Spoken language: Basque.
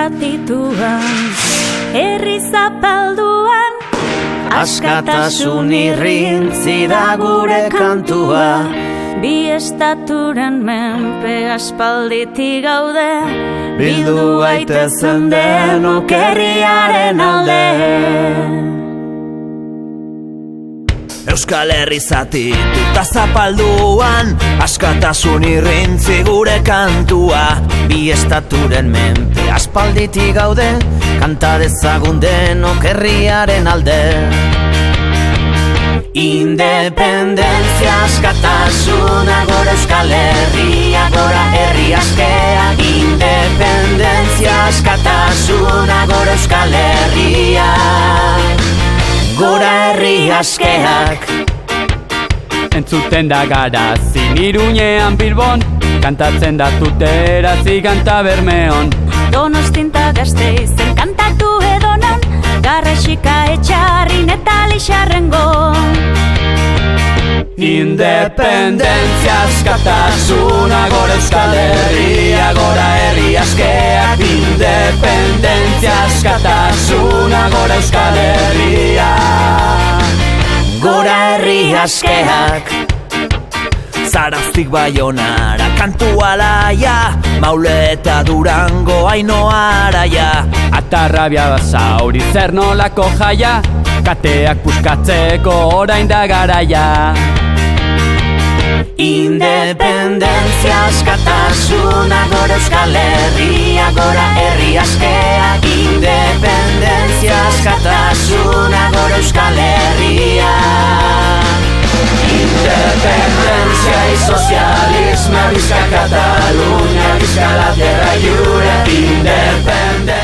zatituan, herri zapalduan, askatasun irrintzi da gure kantua. Bi estaturen menpe aspalditik gaude, Bildu gaitezen denok herriaren alde. Euskal Herri zatituta zapalduan, askatasun irrintzi gure kantua. Bi estaturen menpe aspalditik gaude, kanta dezagun denok herriaren alde. Independentzia, askatasuna, gora Euskal Herria, gora herri askeak. Independentzia, askatasuna, gora Euskal Herria, gora herri askeak. Entzuten da Garazin, Iruñean Bilbon, kantatzen da Tuterazi kanta Bermeon. Donostinta Gasteizen kantatu edonon, Garrasika Etxarrin eta Lixarrengon. Independentzia, askatasuna, gora Euskal Herria, gora herri askeak. Independentzia, askatasuna, gora Euskal Herria, gora herri askeak. Zarauztik Baionara kantu alaia, Maule eta Durango Ainoa Araia. Atarrabia Basauri zer nolako jaia, kateak puskatzeko orain da garaia. Independentzia, askatasuna, gora Euskal Herria, gora herri askeak. Independentzia, askatasuna, gora Euskal Herria. Independencia y socialismo, visca Cataluña, visca la tierra lliure. Independencia.